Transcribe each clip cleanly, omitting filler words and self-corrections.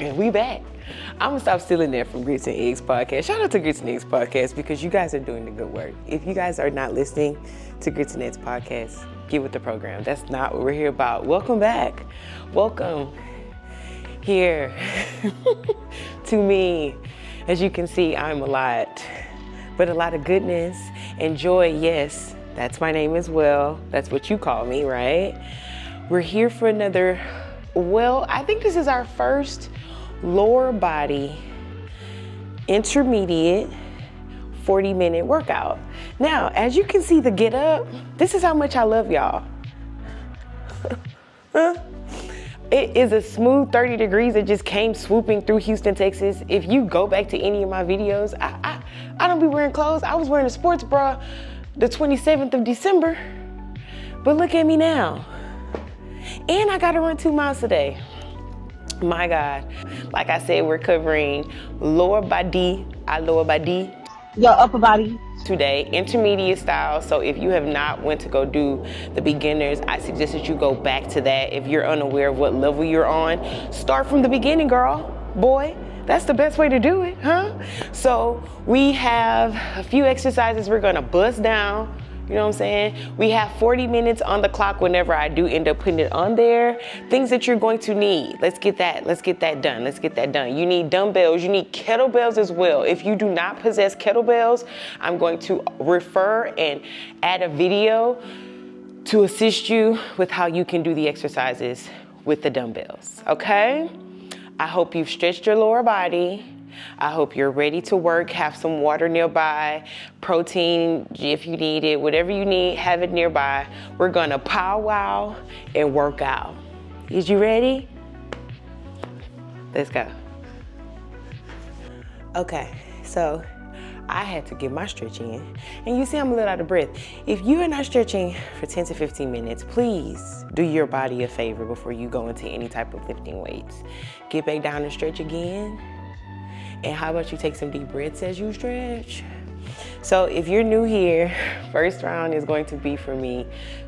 And we back. I'm gonna stop stealing that from Grits and Eggs podcast. Shout out to Grits and Eggs podcast because you guys are doing the good work. If you guys are not listening to Grits and Eggs podcast, get with the program. That's not what we're here about. Welcome back. Welcome here to me. As you can see, I'm a lot, but a lot of goodness and joy. Yes, that's my name as well. That's what you call me, right? We're here for another, well, I think this is our first lower body intermediate 40-minute workout. Now, as you can see the get up, this is how much I love y'all. It is a smooth 30 degrees that just came swooping through Houston, Texas. If you go back to any of my videos, I don't be wearing clothes. I was wearing a sports bra the 27th of December, but look at me now. And I gotta run 2 miles today. My God. Like I said, we're covering lower body, your upper body today, intermediate style. So if you have not went to go do the beginners, I suggest that you go back to that. If you're unaware of what level you're on, start from the beginning, girl, boy. That's the best way to do it, huh? So we have a few exercises we're gonna bust down. You know what I'm saying? We have 40 minutes on the clock whenever I do end up putting it on there. Things that you're going to need. Let's get that done. You need dumbbells, you need kettlebells as well. If you do not possess kettlebells, I'm going to refer and add a video to assist you with how you can do the exercises with the dumbbells, okay? I hope you've stretched your lower body. I hope you're ready to work. Have some water nearby, protein if you need it, whatever you need, have it nearby. We're gonna powwow and work out. Is you ready? Let's go. Okay, so I had to get my stretch in. And you see I'm a little out of breath. If you are not stretching for 10 to 15 minutes, please do your body a favor before you go into any type of lifting weights. Get back down and stretch again. And how about you take some deep breaths as you stretch? So if you're new here, first round is going to be for me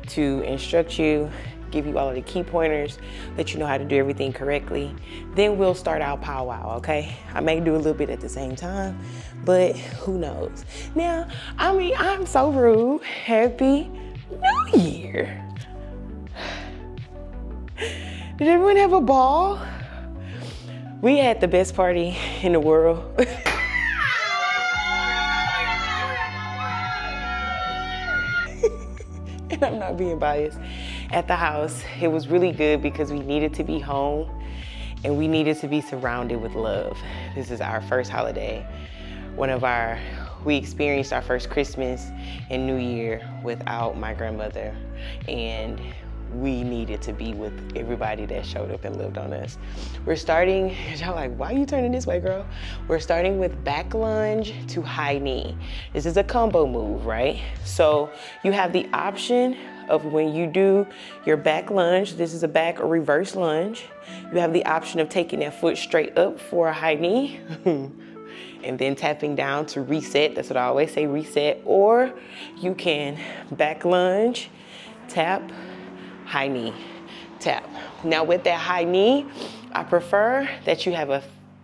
to instruct you, give you all of the key pointers, let you know how to do everything correctly. Then we'll start our powwow, okay? I may do a little bit at the same time, but who knows? Now, I'm so rude. Happy New Year. Did everyone have a ball? We had the best party in the world. And I'm not being biased. At the house, it was really good because we needed to be home and we needed to be surrounded with love. This is our first holiday. We experienced our first Christmas and New Year without my grandmother, and we needed to be with everybody that showed up and lived on us. We're starting, y'all like, why are you turning this way, girl? We're starting with back lunge to high knee. This is a combo move, right? So you have the option of when you do your back lunge, this is a back or reverse lunge. You have the option of taking that foot straight up for a high knee and then tapping down to reset. That's what I always say, reset. Or you can back lunge, tap, high knee, tap. Now with that high knee, I prefer that you have a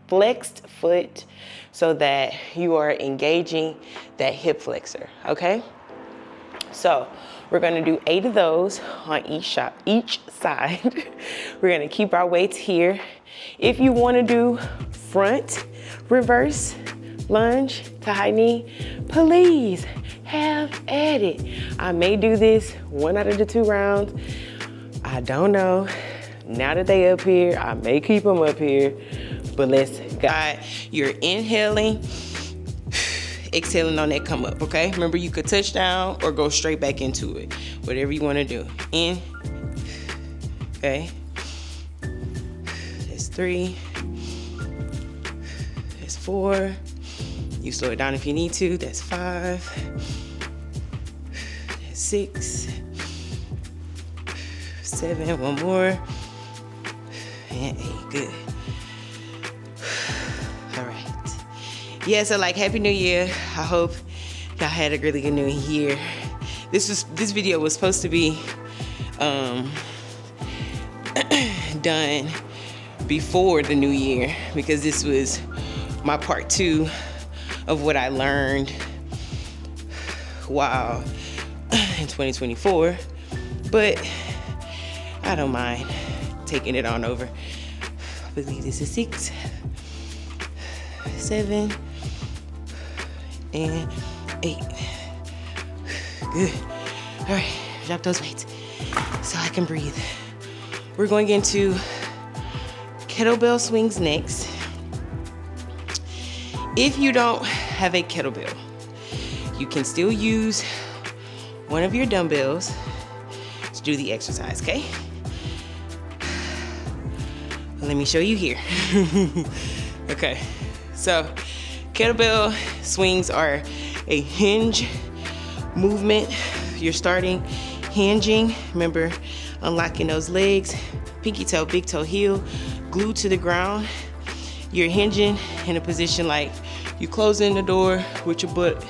flexed foot so that you are engaging that hip flexor, okay? So we're gonna do 8 of those on each side. We're gonna keep our weights here. If you wanna do front reverse lunge to high knee, please have at it. I may do this 1 out of the 2 rounds. I don't know. Now that they up here, I may keep them up here, but let's go. You're inhaling, exhaling on that come up, okay? Remember, you could touch down or go straight back into it. Whatever you wanna do. In, okay? That's 3, that's 4. You slow it down if you need to, that's 5, that's 6, 7, 1 more, and 8, good. All right. Yeah, so like Happy New Year. I hope y'all had a really good New Year. This video was supposed to be done before the new year because this was my part 2 of what I learned while in 2024, but I don't mind taking it on over. I believe this is 6, 7, and 8. Good. All right, drop those weights so I can breathe. We're going into kettlebell swings next. If you don't have a kettlebell, you can still use one of your dumbbells to do the exercise, okay? Let me show you here. Okay, so kettlebell swings are a hinge movement. You're starting hinging. Remember, unlocking those legs, pinky toe, big toe, heel, glued to the ground. You're hinging in a position like you closing the door with your butt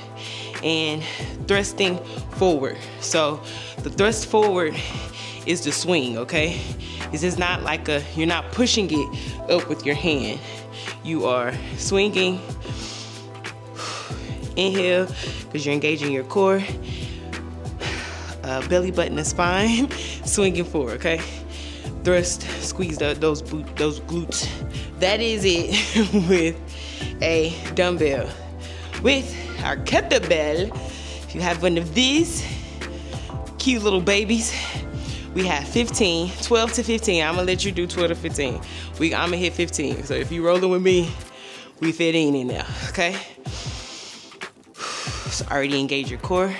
and thrusting forward. So the thrust forward is the swing, okay? This is not like you're not pushing it up with your hand. You are swinging. Inhale, because you're engaging your core. Belly button and spine, swinging forward, okay? Thrust, squeeze those glutes. That is it with a dumbbell. With our kettlebell, if you have one of these cute little babies, we have 12 to 15. I'm gonna let you do 12 to 15. I'm gonna hit 15. So if you rolling with me, we 15 in there, okay? So already engage your core.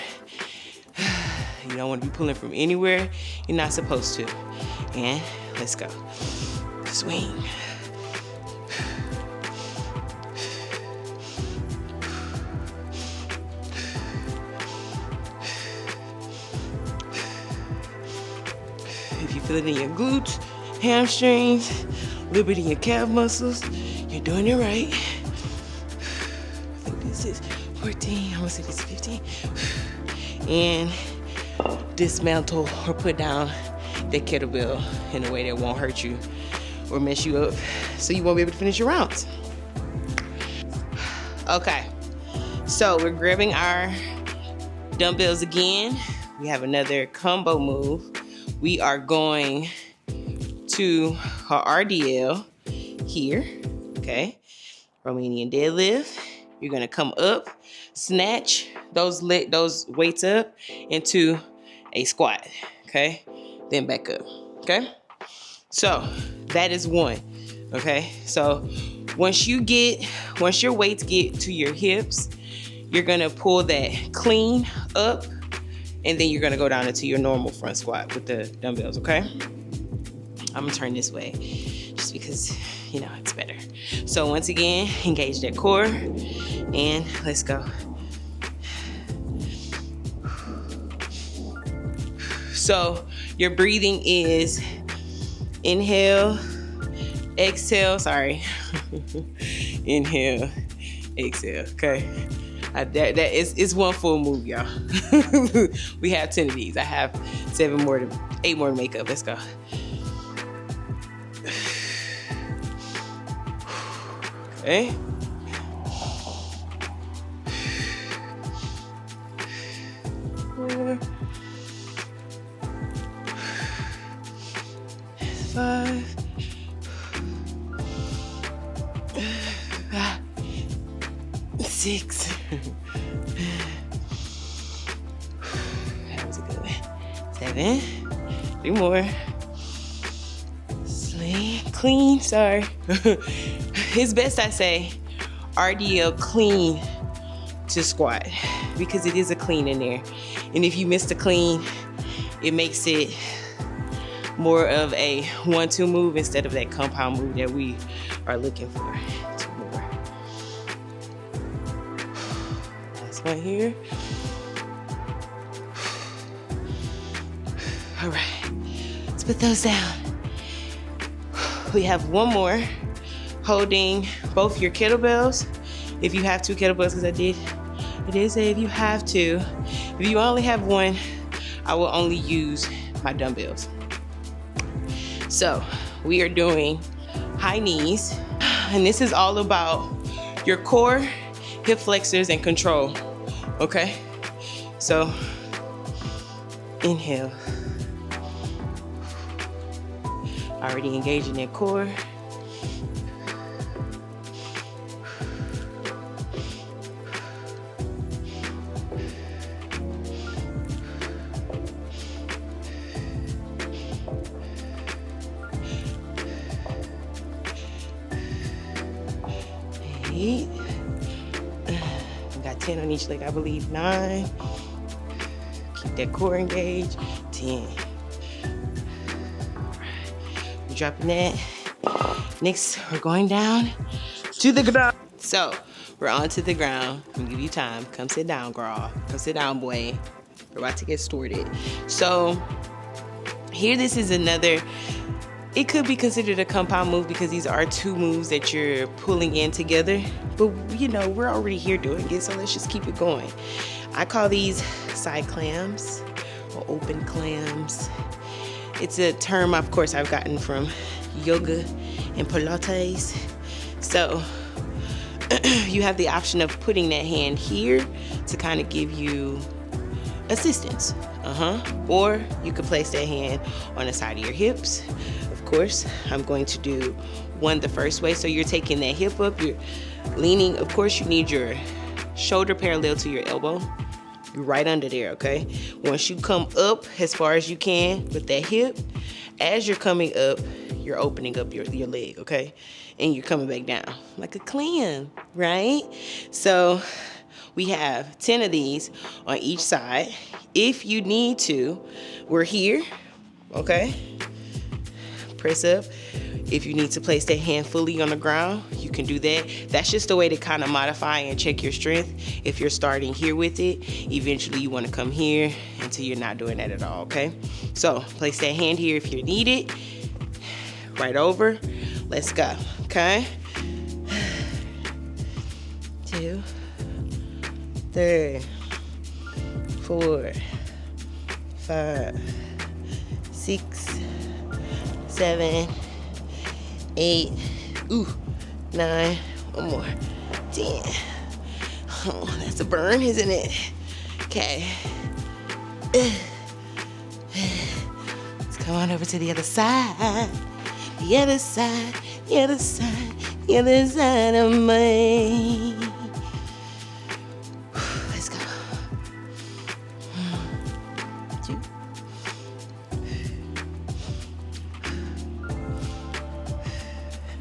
You don't want to be pulling from anywhere you're not supposed to. And let's go. Swing. If you feel it in your glutes, hamstrings, a little bit in your calf muscles, you're doing it right. I think this is 14. I'm gonna say this is 15. And dismantle or put down the kettlebell in a way that won't hurt you or mess you up, so you won't be able to finish your rounds. Okay, so we're grabbing our dumbbells again. We have another combo move. We are going to our RDL here, okay? Romanian deadlift. You're gonna come up, snatch those weights up into a squat, okay? Then back up, okay? So that is one, okay? So once your weights get to your hips, you're gonna pull that clean up, and then you're gonna go down into your normal front squat with the dumbbells, okay? I'm gonna turn this way just because, you know, it's better. So once again, engage that core, and let's go. So your breathing is inhale, exhale, sorry. Inhale, exhale, okay? It's one full move, y'all. We have 10 of these. I have 8 more to make up. Let's go. Okay. Four. 5. 6. That was a good one. 7. 3 more. Clean, sorry. It's best I say RDL clean to squat because it is a clean in there. And if you miss the clean, it makes it more of a 1-2 move instead of that compound move that we are looking for. 2 more. Last one here. All right, let's put those down. We have one more, holding both your kettlebells. If you have 2 kettlebells, because I did say if you have 2. If you only have 1, I will only use my dumbbells. So we are doing high knees. And this is all about your core, hip flexors, and control, okay? So, inhale. Already engaging that core. Eight. Got 10 on each leg, I believe. 9. Keep that core engaged. 10. We're dropping that. Next, we're going down to the ground. So, we're onto the ground. I'm gonna give you time. Come sit down, girl. Come sit down, boy. We're about to get started. So, here this is another, it could be considered a compound move because these are 2 moves that you're pulling in together. But you know, we're already here doing it, so let's just keep it going. I call these side clams or open clams. It's a term, of course, I've gotten from yoga and Pilates. So you have the option of putting that hand here to kind of give you assistance. Or you could place that hand on the side of your hips. Of course, I'm going to do one the first way. So you're taking that hip up, you're leaning. Of course, you need your shoulder parallel to your elbow. You're right under there, okay? Once you come up as far as you can with that hip, as you're coming up, you're opening up your leg, okay? And you're coming back down like a clam, right? So we have 10 of these on each side. If you need to, we're here, okay? Press up. If you need to place that hand fully on the ground, you can do that. That's just a way to kind of modify and check your strength. If you're starting here with it, eventually you want to come here until you're not doing that at all, okay? So place that hand here if you need it. Right over. Let's go, okay? 2, 3, 4, 5, 6, 7, 8, 9, one more, 10. Oh, that's a burn, isn't it? Okay. Let's come on over to the other side. The other side, the other side, the other side of me. Let's go. 2.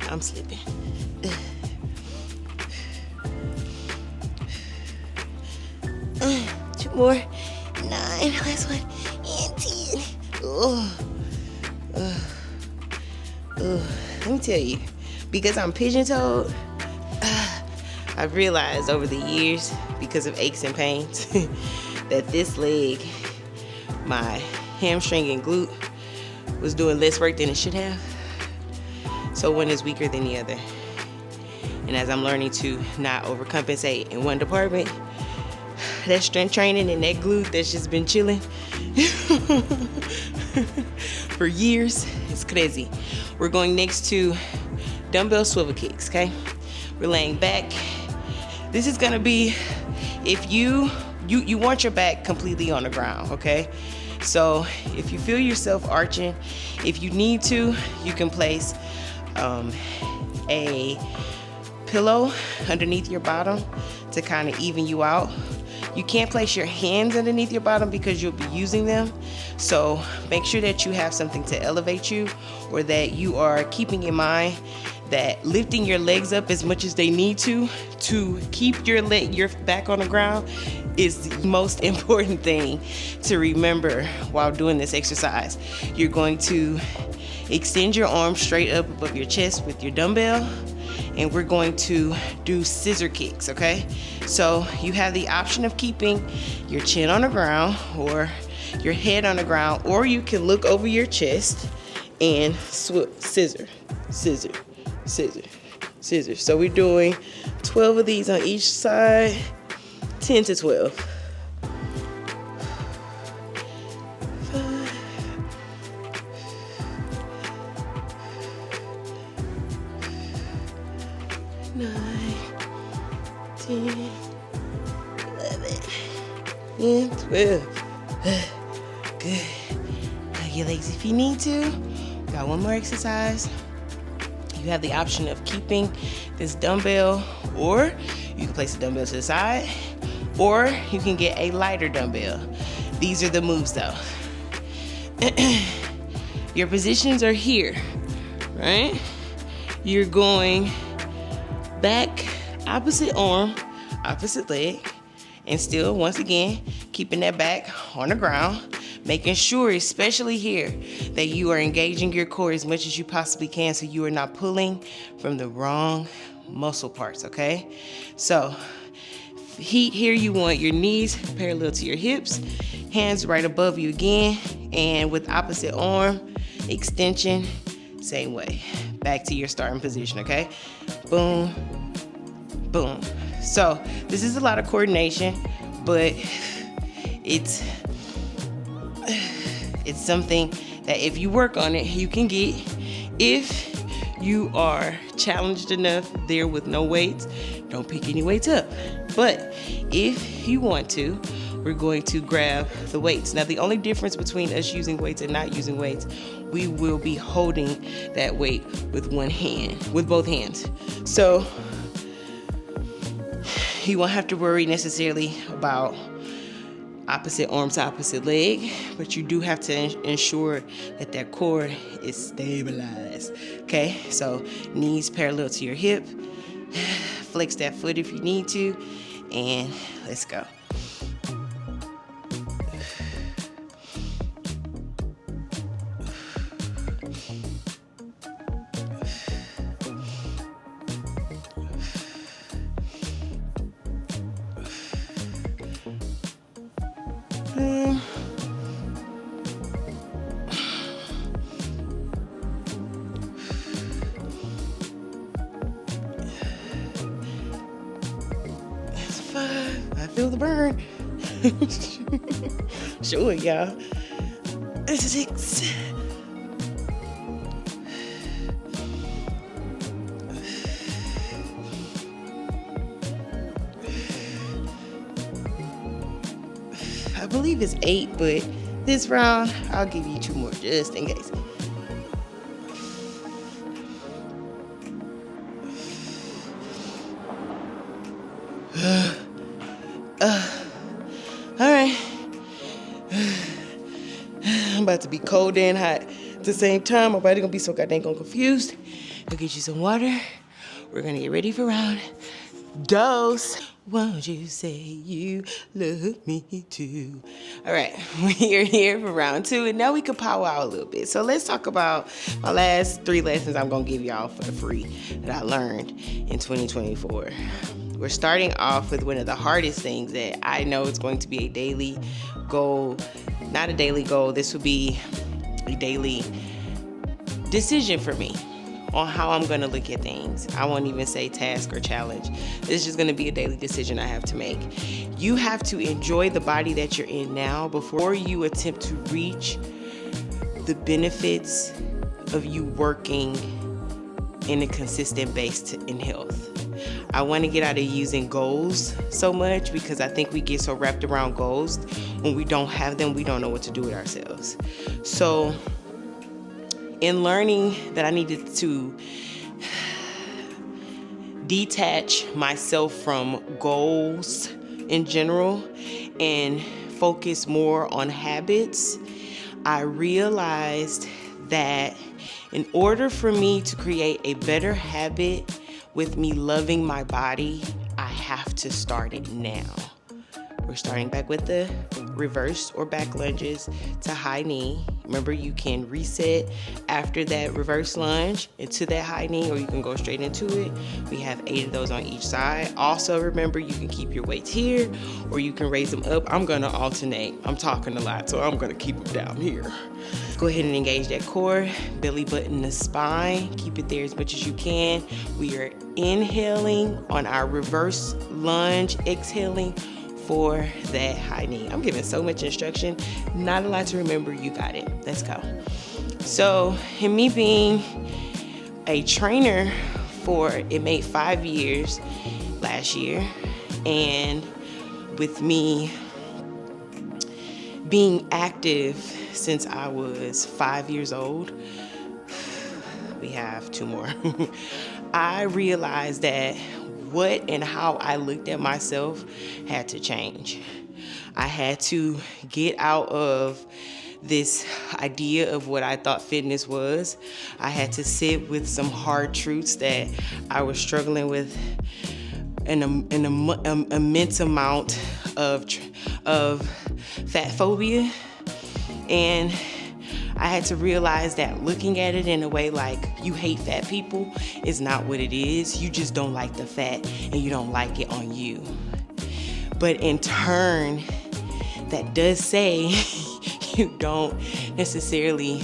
I'm slipping. 2 more. 9. Last one. And 10. Let me tell you, because I'm pigeon-toed, I've realized over the years, because of aches and pains, that this leg, my hamstring and glute, was doing less work than it should have. So one is weaker than the other. And as I'm learning to not overcompensate in one department, that strength training and that glute that's just been chilling for years, it's crazy. We're going next to dumbbell swivel kicks, okay? We're laying back. This is gonna be, if you want your back completely on the ground, okay? So if you feel yourself arching, if you need to, you can place a pillow underneath your bottom to kind of even you out. You can't place your hands underneath your bottom because you'll be using them. So make sure that you have something to elevate you, or that you are keeping in mind that lifting your legs up as much as they need to keep your back on the ground is the most important thing to remember while doing this exercise. You're going to extend your arms straight up above your chest with your dumbbell, and we're going to do scissor kicks, okay? So you have the option of keeping your chin on the ground or your head on the ground, or you can look over your chest and scissor, scissor, scissor, scissor. So we're doing 12 of these on each side, 10 to 12. 5, 9, 10, 11, and 12. Good. Hug your legs if you need to. Got one more exercise. You have the option of keeping this dumbbell, or you can place the dumbbell to the side, or you can get a lighter dumbbell. These are the moves though. Your positions are here, right? You're going back, opposite arm, opposite leg, and still, once again, keeping that back on the ground, making sure, especially here, that you are engaging your core as much as you possibly can so you are not pulling from the wrong muscle parts, okay? So, here you want your knees parallel to your hips, hands right above you again, and with opposite arm extension, same way. Back to your starting position, okay? Boom, boom. So this is a lot of coordination, but it's something that if you work on it, you can get. If you are challenged enough there with no weights, don't pick any weights up. But if you want to, we're going to grab the weights. Now, the only difference between us using weights and not using weights, we will be holding that weight with one hand, with both hands. So you won't have to worry necessarily about opposite arm to opposite leg, but you do have to ensure that that core is stabilized. Okay, so knees parallel to your hip, flex that foot if you need to, and let's go. That's 5. I feel the burn. Sure, y'all. This is 6. I believe it's 8, but this round, I'll give you 2 more just in case. All right. I'm about to be cold and hot at the same time. My body gonna be so goddamn confused. I'll get you some water. We're gonna get ready for round dose. Won't you say you love me too? All right, we are here for round 2, and now we can power out a little bit. So let's talk about my last 3 lessons I'm gonna give y'all for free that I learned in 2024. We're starting off with one of the hardest things that I know is going to be a daily goal. Not a daily goal, this will be a daily decision for me on how I'm gonna look at things. I won't even say task or challenge. This is just gonna be a daily decision I have to make. You have to enjoy the body that you're in now before you attempt to reach the benefits of you working in a consistent base in health. I want to get out of using goals so much because I think we get so wrapped around goals. When we don't have them, we don't know what to do with ourselves. So in learning that I needed to detach myself from goals in general and focus more on habits, I realized that in order for me to create a better habit with me loving my body, I have to start it now. We're starting back with the reverse or back lunges to high knee. Remember, you can reset after that reverse lunge into that high knee, or you can go straight into it. We have 8 of those on each side. Also, remember, you can keep your weights here, or you can raise them up. I'm gonna alternate. I'm talking a lot, so I'm gonna keep them down here. Go ahead and engage that core, belly button the spine. Keep it there as much as you can. We are inhaling on our reverse lunge, exhaling for that high knee. I'm giving so much instruction, not a lot to remember. You got it. Let's go. So, in me being a trainer it made 5 years last year. And with me being active since I was 5 years old, we have 2 more. I realized that what and how I looked at myself had to change. I had to get out of this idea of what I thought fitness was. I had to sit with some hard truths that I was struggling with, an immense amount of fat phobia. And I had to realize that looking at it in a way like you hate fat people is not what it is. You just don't like the fat and you don't like it on you. But in turn, that does say you don't necessarily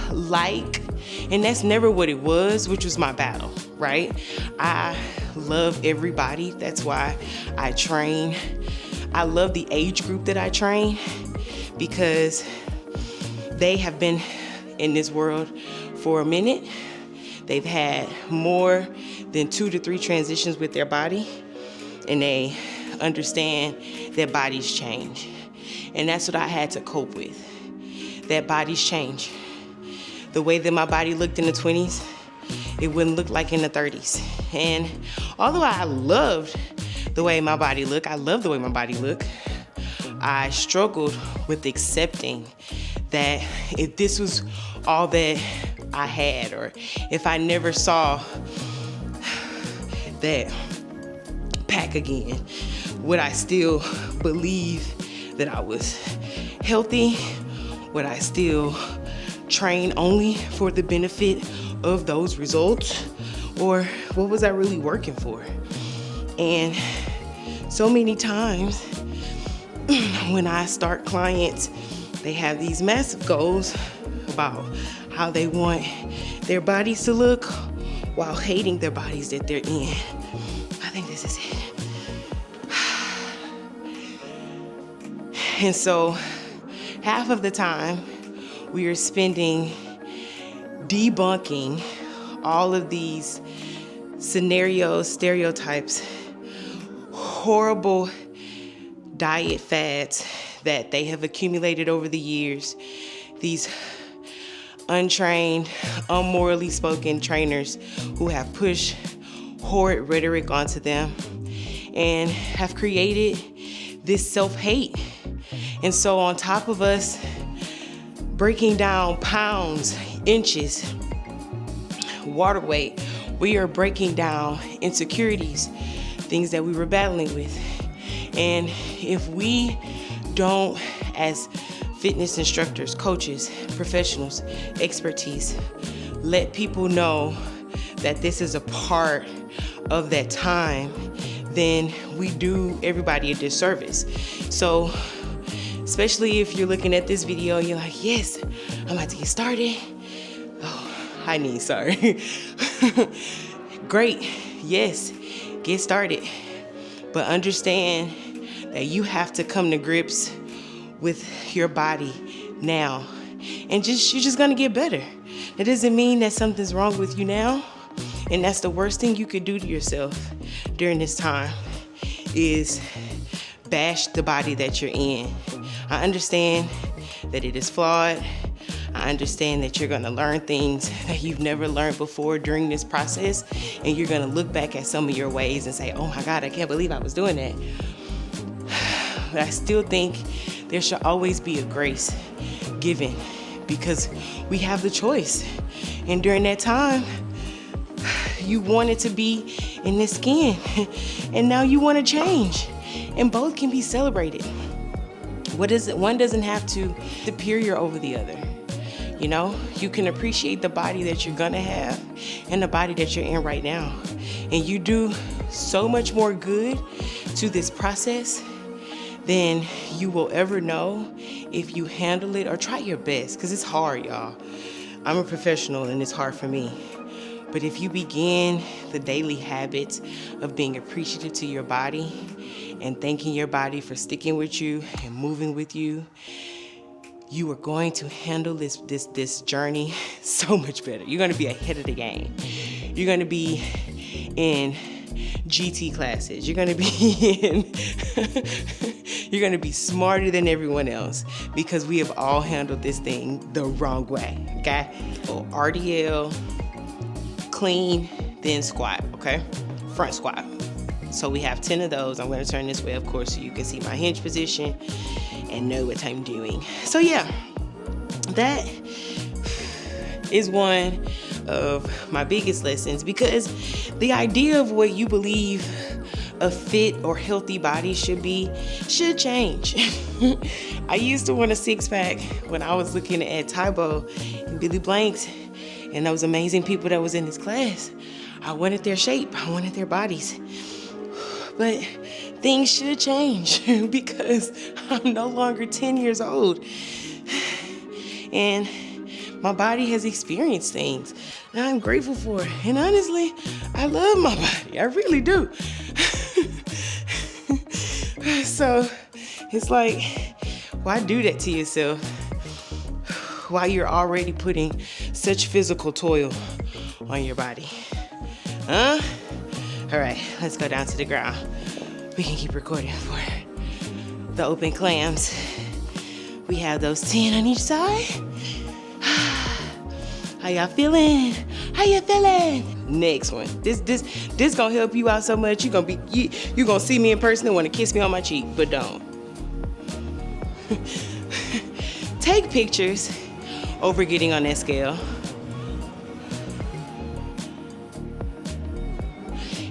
like, and that's never what it was, which was my battle, right? I love everybody. That's why I train. I love the age group that I train because they have been in this world for a minute. They've had more than 2 to 3 transitions with their body, and they understand that bodies change. And that's what I had to cope with, that bodies change. The way that my body looked in the 20s, it wouldn't look like in the 30s. And although I loved the way my body looked, I love the way my body looked, I struggled with accepting that if this was all that I had, or if I never saw that pack again, would I still believe that I was healthy? Would I still train only for the benefit of those results? Or what was I really working for? And so many times when I start clients, they have these massive goals about how they want their bodies to look while hating their bodies that they're in. I think this is it. And so half of the time we are spending debunking all of these scenarios, stereotypes, horrible diet fads that they have accumulated over the years. These untrained, unmorally spoken trainers who have pushed horrid rhetoric onto them and have created this self-hate. And so on top of us breaking down pounds, inches, water weight, we are breaking down insecurities, things that we were battling with. And if we don't, as fitness instructors, coaches, professionals, expertise, let people know that this is a part of that time, then we do everybody a disservice. So, especially if you're looking at this video, you're like, yes, I'm about to get started. Oh, hi knee, sorry. Great, yes, get started. But understand that you have to come to grips with your body now. And you're just gonna get better. It doesn't mean that something's wrong with you now. And that's the worst thing you could do to yourself during this time, is bash the body that you're in. I understand that it is flawed. I understand that you're gonna learn things that you've never learned before during this process, and you're gonna look back at some of your ways and say, oh my God, I can't believe I was doing that. But I still think there should always be a grace given, because we have the choice. And during that time, you wanted to be in this skin, and now you want to change, and both can be celebrated. One doesn't have to be superior over the other. You know, you can appreciate the body that you're gonna have and the body that you're in right now. And you do so much more good to this process than you will ever know if you handle it or try your best, because it's hard, y'all. I'm a professional and it's hard for me. But if you begin the daily habits of being appreciative to your body and thanking your body for sticking with you and moving with you, you are going to handle this journey so much better. You're going to be ahead of the game. You're gonna be in GT classes. You're gonna be you're gonna be smarter than everyone else because we have all handled this thing the wrong way, okay? So RDL, clean, then squat, okay? Front squat. So we have 10 of those. I'm gonna turn this way, of course, so you can see my hinge position and know what I'm doing. So yeah, that is one of my biggest lessons, because the idea of what you believe a fit or healthy body should be should change. I used to want a six-pack when I was looking at Tybo and Billy Blanks and those amazing people that was in his class. I wanted their shape, I wanted their bodies. But things should change because I'm no longer 10 years old. And my body has experienced things that I'm grateful for. And honestly, I love my body. I really do. So it's like, why do that to yourself while you're already putting such physical toil on your body? Huh? All right, let's go down to the ground. We can keep recording for the open clams. We have those 10 on each side. How y'all feeling? How you feeling? Next one. This gonna help you out so much. You gonna see me in person and want to kiss me on my cheek, but don't. Take pictures over getting on that scale.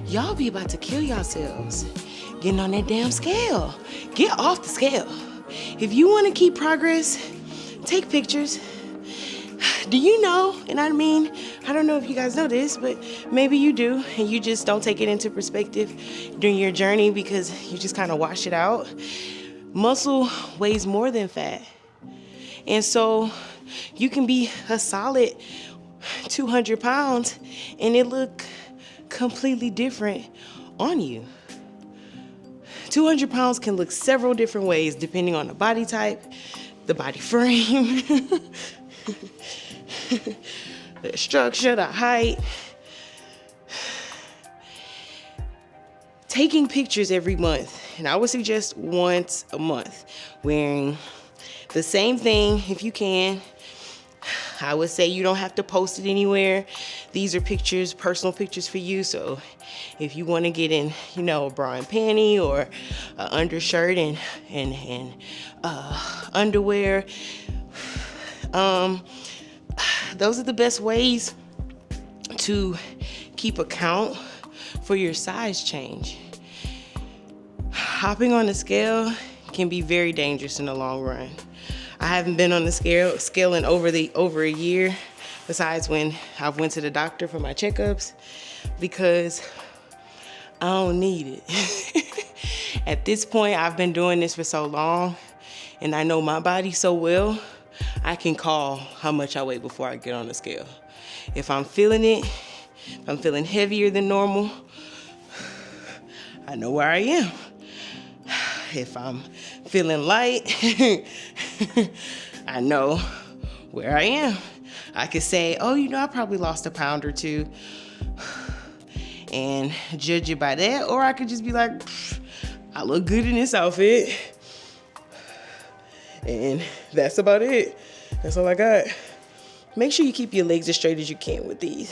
Y'all be about to kill yourselves getting on that damn scale. Get off the scale. If you want to keep progress, take pictures. Do you know, and I mean, I don't know if you guys know this, but maybe you do, and you just don't take it into perspective during your journey because you just kind of wash it out. Muscle weighs more than fat. And so you can be a solid 200 pounds and it look completely different on you. 200 pounds can look several different ways depending on the body type, the body frame, the structure, the height. Taking pictures every month, and I would suggest once a month, wearing the same thing if you can. I would say you don't have to post it anywhere. These are pictures, personal pictures for you. So if you want to get in, you know, a bra and panty or an undershirt and underwear, those are the best ways to keep account for your size change. Hopping on the scale can be very dangerous in the long run. I haven't been on the scale in over a year, besides when I went to the doctor for my checkups, because I don't need it. At this point, I've been doing this for so long, and I know my body so well, I can call how much I weigh before I get on the scale. If I'm feeling it, if I'm feeling heavier than normal, I know where I am. If I'm feeling light, I know where I am. I could say, oh, you know, I probably lost a pound or two and judge it by that. Or I could just be like, I look good in this outfit. And that's about it. That's all I got. Make sure you keep your legs as straight as you can with these.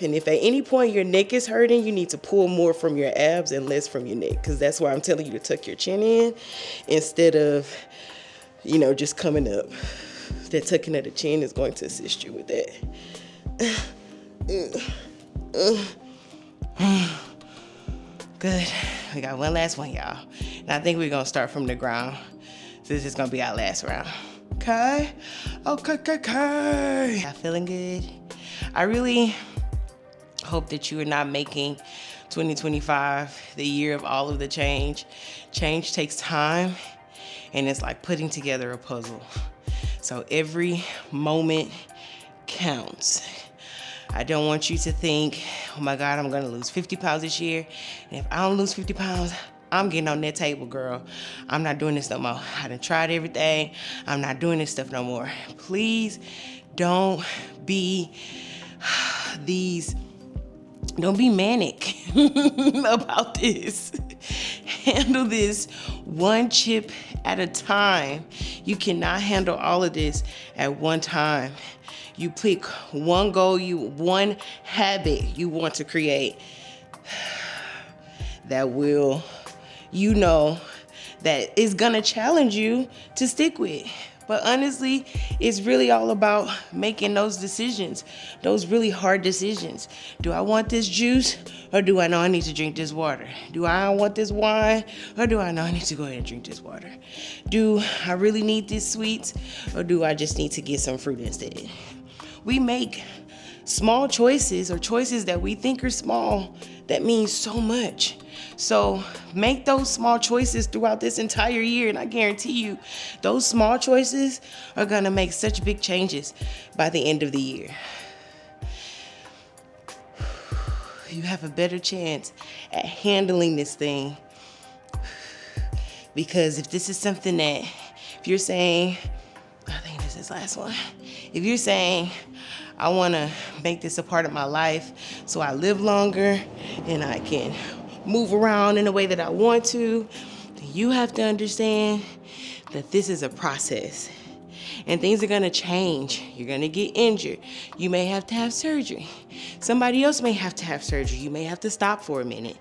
And if at any point your neck is hurting, you need to pull more from your abs and less from your neck, because that's why I'm telling you to tuck your chin in instead of, you know, just coming up. That tucking of the chin is going to assist you with that. Good. We got one last one, y'all. And I think we're going to start from the ground. This is going to be our last round. Okay? Okay. Y'all feeling good? I really hope that you are not making 2025 the year of all of the change. Change takes time, and it's like putting together a puzzle. So every moment counts. I don't want you to think, oh my God, I'm gonna lose 50 pounds this year. And if I don't lose 50 pounds, I'm getting on that table, girl. I'm not doing this no more. I done tried everything. I'm not doing this stuff no more. Please don't be don't be manic about this. Handle this one chip at a time. You cannot handle all of this at one time. You pick one goal, one habit you want to create that will, that is gonna challenge you to stick with. But honestly, it's really all about making those decisions, those really hard decisions. Do I want this juice, or do I know I need to drink this water? Do I want this wine, or do I know I need to go ahead and drink this water? Do I really need these sweets, or do I just need to get some fruit instead? We make small choices, or choices that we think are small, that means so much. So make those small choices throughout this entire year, and I guarantee you, those small choices are gonna make such big changes by the end of the year. You have a better chance at handling this thing, because if this is something that, if you're saying, I think this is the last one. If you're saying, I wanna make this a part of my life so I live longer and I can move around in the way that I want to, then you have to understand that this is a process and things are gonna change. You're gonna get injured. You may have to have surgery. Somebody else may have to have surgery. You may have to stop for a minute.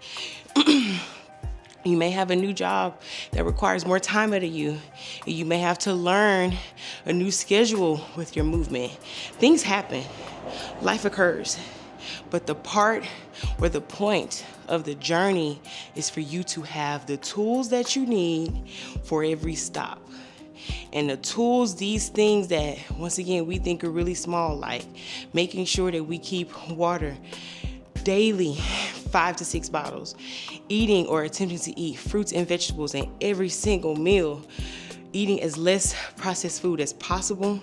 You may have a new job that requires more time out of you. You may have to learn a new schedule with your movement. Things happen. Life occurs. But the part or the point of the journey is for you to have the tools that you need for every stop. And the tools, these things that, once again, we think are really small, like making sure that we keep water daily, 5 to 6 bottles, eating or attempting to eat fruits and vegetables in every single meal, eating as less processed food as possible,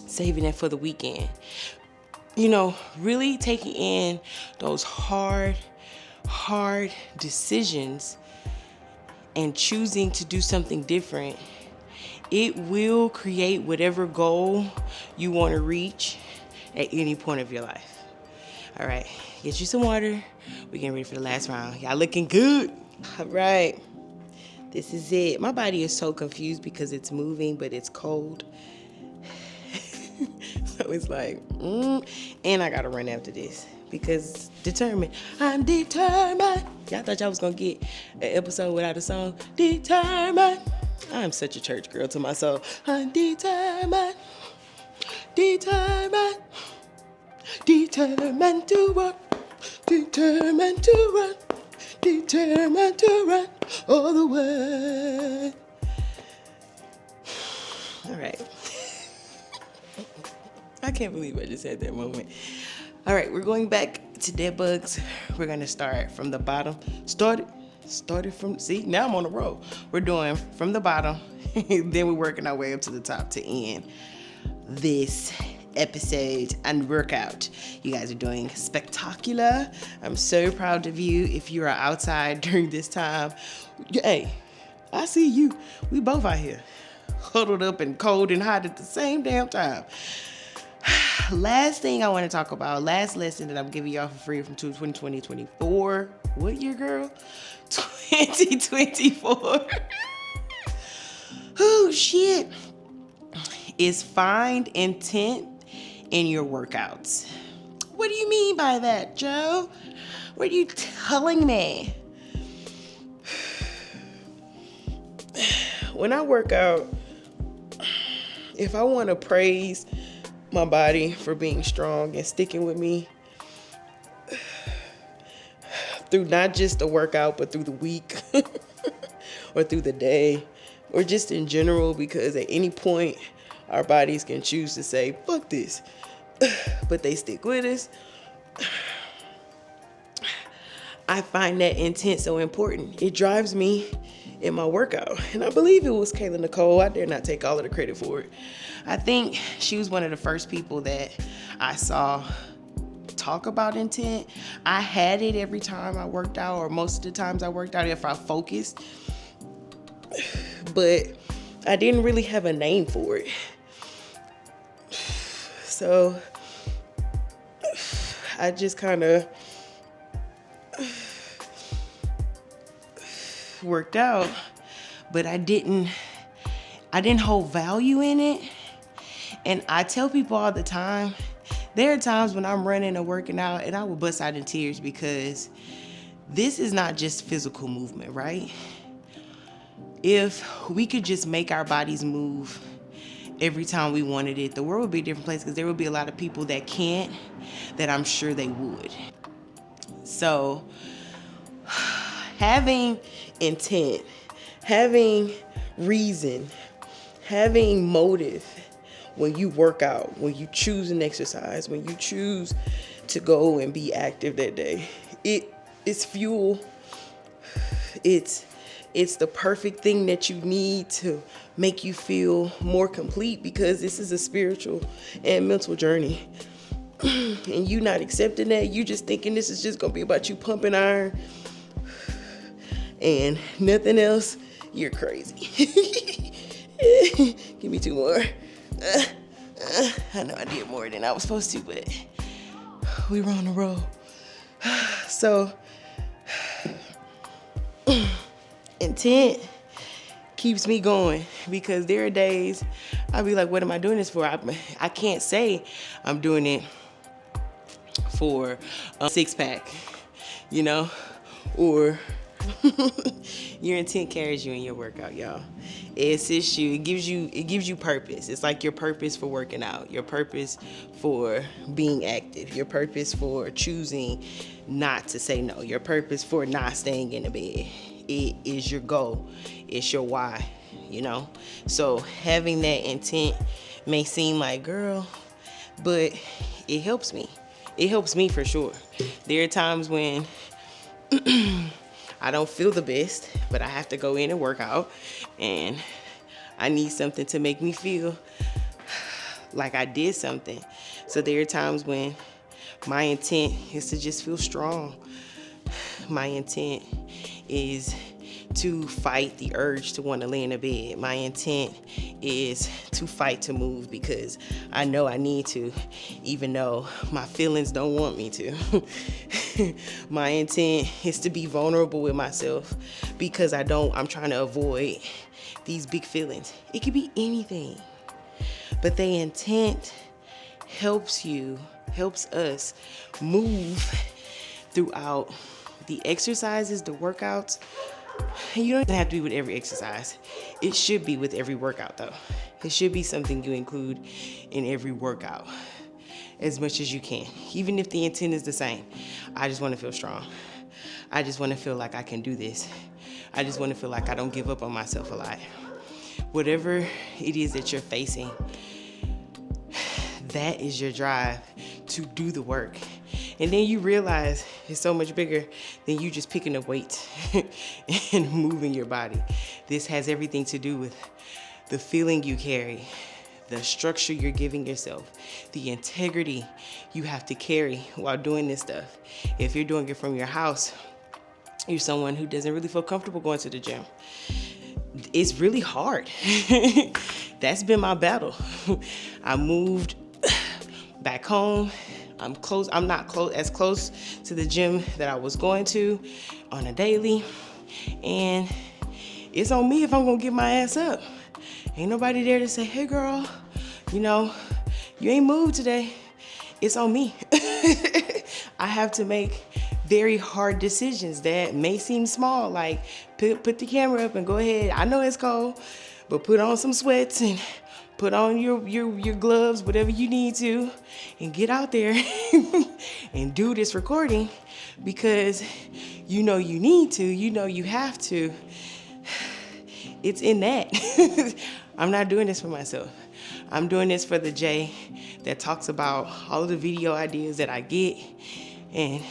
saving it for the weekend. Really taking in those hard decisions and choosing to do something different. It will create whatever goal you want to reach at any point of your life. All right, get you some water. We're getting ready for the last round. Y'all looking good. All right, this is it. My body is so confused because it's moving, but it's cold. So it's like, and I gotta run after this because determined. I'm determined. Y'all thought y'all was gonna get an episode without a song? Determined. I'm such a church girl to my soul. I'm determined. Determined. Determined to run. Determined to run. Determined to run all the way. All right. I can't believe I just had that moment. All right, we're going back to dead bugs. We're gonna start from the bottom. Started from, see, now I'm on the roll. We're doing from the bottom, then we're working our way up to the top to end this episode and workout. You guys are doing spectacular. I'm so proud of you. If you are outside during this time, hey, I see you. We both out here huddled up and cold and hot at the same damn time. Last thing I want to talk about, last lesson that I'm giving y'all for free from 2024. What year, girl? 2024. Oh, shit. Is find intent in your workouts. What do you mean by that, Joe? What are you telling me? When I work out, if I want to praise my body for being strong and sticking with me through not just the workout, but through the week or through the day or just in general, because at any point our bodies can choose to say, fuck this, but they stick with us. I find that intent so important. It drives me in my workout. And I believe it was Kayla Nicole. I dare not take all of the credit for it. I think she was one of the first people that I saw talk about intent. I had it every time I worked out, or most of the times I worked out if I focused, but I didn't really have a name for it. So I just kind of worked out, but I didn't hold value in it. And I tell people all the time, there are times when I'm running or working out and I will bust out in tears because this is not just physical movement, right? If we could just make our bodies move every time we wanted it, the world would be a different place, because there would be a lot of people that can't, that I'm sure they would. So having intent, having reason, having motive when you work out, when you choose an exercise, when you choose to go and be active that day, it's fuel. It's the perfect thing that you need to make you feel more complete, because this is a spiritual and mental journey. And you not accepting that, you just thinking this is just gonna be about you pumping iron and nothing else, you're crazy. Give me 2 more. I know I did more than I was supposed to, but we were on the roll. So intent keeps me going, because there are days I'll be like, what am I doing this for? I can't say I'm doing it for a 6-pack, you know, or your intent carries you in your workout, y'all. It assists you. It gives you purpose. It's like your purpose for working out, your purpose for being active, your purpose for choosing not to say no, your purpose for not staying in the bed. It is your goal. It's your why, you know? So having that intent may seem like, girl, but it helps me. It helps me for sure. There are times when I don't feel the best, but I have to go in and work out, and I need something to make me feel like I did something. So there are times when my intent is to just feel strong. My intent is to fight the urge to want to lay in a bed. My intent is to fight to move, because I know I need to, even though my feelings don't want me to. My intent is to be vulnerable with myself, because I'm trying to avoid these big feelings. It could be anything, but the intent helps us move throughout the exercises, the workouts. You don't have to be with every exercise. It should be with every workout, though. It should be something you include in every workout as much as you can, even if the intent is the same. I just want to feel strong. I just want to feel like I can do this. I just want to feel like I don't give up on myself a lot. Whatever it is that you're facing, that is your drive to do the work. And then you realize it's so much bigger than you just picking up weights and moving your body. This has everything to do with the feeling you carry, the structure you're giving yourself, the integrity you have to carry while doing this stuff. If you're doing it from your house, you're someone who doesn't really feel comfortable going to the gym. It's really hard. That's been my battle. I moved back home. I'm not as close to the gym that I was going to on a daily. And it's on me if I'm gonna get my ass up. Ain't nobody there to say, hey girl, you ain't moved today. It's on me. I have to make very hard decisions that may seem small, like put the camera up and go ahead. I know it's cold, but put on some sweats and put on your gloves, whatever you need to, and get out there and do this recording, because you know you need to, you know you have to. It's in that. I'm not doing this for myself. I'm doing this for the Jay that talks about all of the video ideas that I get, and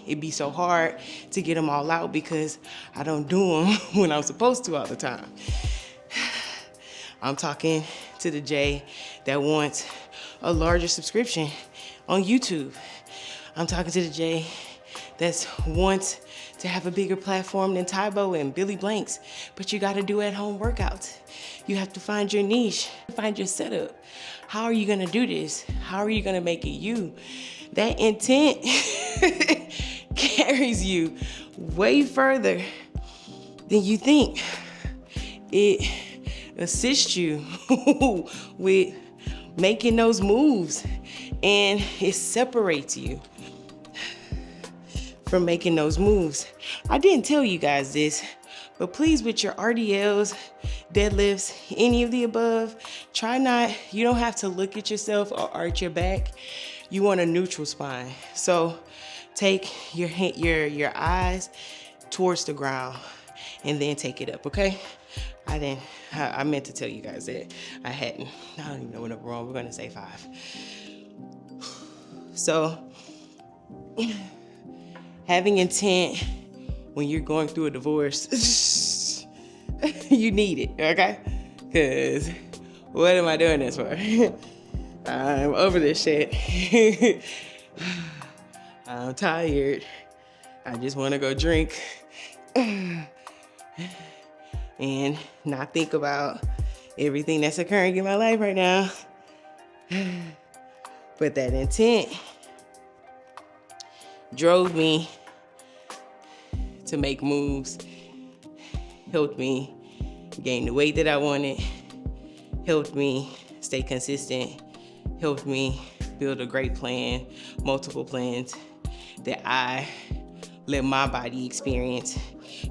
it'd be so hard to get them all out because I don't do them when I'm supposed to all the time. I'm talking to the Jay that wants a larger subscription on YouTube. I'm talking to the Jay that wants to have a bigger platform than Tybo and Billy Blanks, but you gotta do at-home workouts. You have to find your niche, find your setup. How are you gonna do this? How are you gonna make it you? That intent carries you way further than you think. It assists you with making those moves, and it separates you from making those moves. I didn't tell you guys this, but please, with your RDLs, deadlifts, any of the above, try not, you don't have to look at yourself or arch your back. You want a neutral spine. So take your eyes towards the ground and then take it up, okay? I meant to tell you guys that. I hadn't. I don't even know what I'm wrong. We're gonna say 5. So, having intent when you're going through a divorce, you need it, okay? Because what am I doing this for? I'm over this shit. I'm tired. I just want to go drink and not think about everything that's occurring in my life right now. But that intent drove me to make moves, helped me gain the weight that I wanted, helped me stay consistent, helped me build a great plan, multiple plans that I let my body experience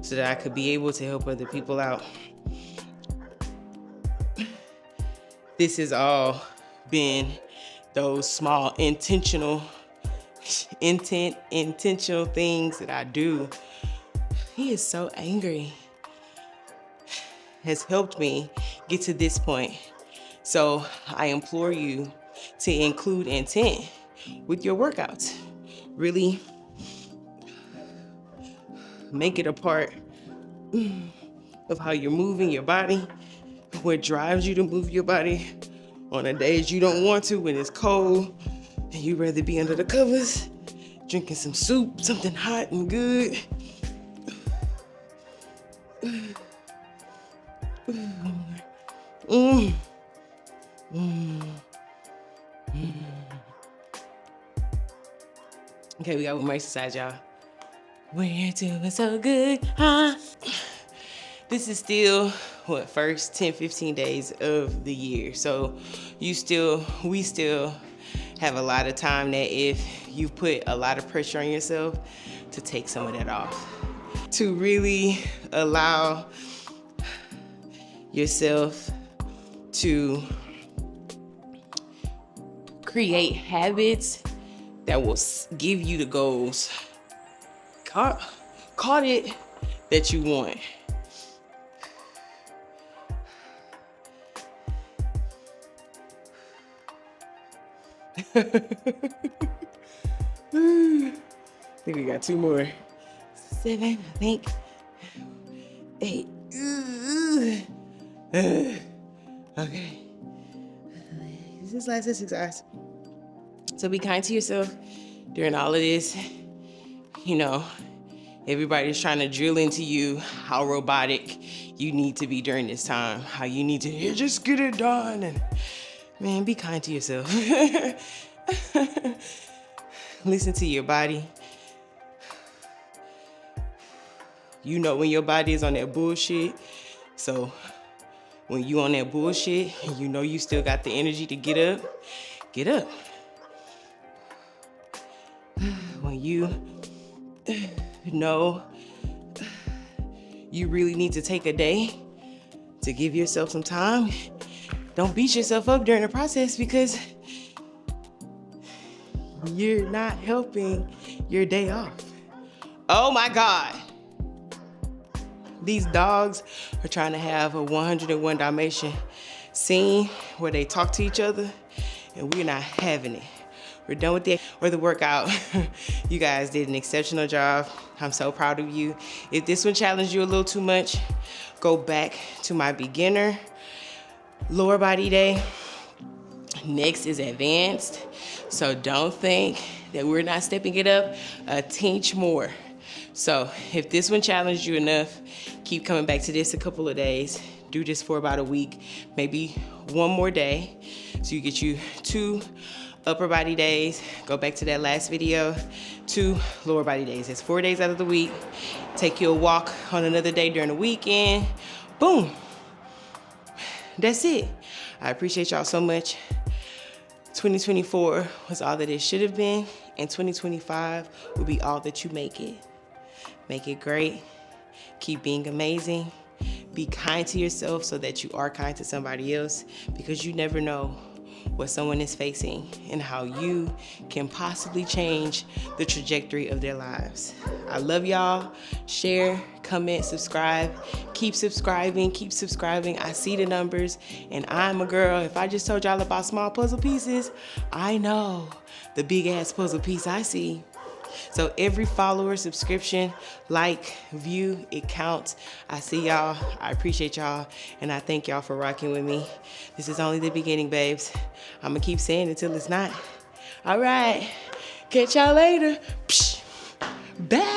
so that I could be able to help other people out. This has all been those small intentional things that I do. He is so angry. Has helped me get to this point. So I implore you to include intent with your workouts. Really make it a part of how you're moving your body, what drives you to move your body on the days you don't want to, when it's cold and you'd rather be under the covers, drinking some soup, something hot and good. Okay, we got one more exercise, y'all. We're doing so good, huh? This is still, first 10, 15 days of the year. So we still have a lot of time that if you've put a lot of pressure on yourself, to take some of that off. To really allow yourself to create habits that will give you the goals. Caught it that you want. I think we got 2 more. 7, I think. 8. Okay. This is last exercise. So be kind to yourself during all of this. You know, everybody's trying to drill into you how robotic you need to be during this time, how you need to just get it done. And man, be kind to yourself. Listen to your body. You know when your body is on that bullshit. So when you on that bullshit and you know you still got the energy to get up, get up. When you know you really need to take a day to give yourself some time, don't beat yourself up during the process, because you're not helping your day off. Oh my God. These dogs are trying to have a 101 Dalmatian scene where they talk to each other, and we're not having it. We're done with the workout. You guys did an exceptional job. I'm so proud of you. If this one challenged you a little too much, go back to my beginner lower body day. Next is advanced. So don't think that we're not stepping it up a tinge more. So if this one challenged you enough, keep coming back to this a couple of days. Do this for about a week, maybe one more day. So you get you 2 upper body days. Go back to that last video, 2 lower body days. It's 4 days out of the week. Take you a walk on another day during the weekend. Boom. That's it. I appreciate y'all so much. 2024 was all that it should have been, and 2025 will be all that you make it. Make it great. Keep being amazing. Be kind to yourself so that you are kind to somebody else, because you never know what someone is facing and how you can possibly change the trajectory of their lives. I love y'all. Share, comment, subscribe. Keep subscribing, keep subscribing. I see the numbers, and I'm a girl. If I just told y'all about small puzzle pieces, I know the big ass puzzle piece I see. So every follower, subscription, like, view, it counts. I see y'all, I appreciate y'all, and I thank y'all for rocking with me. This is only the beginning, babes. I'm gonna keep saying it until it's not. All right, catch y'all later. Psh, bye.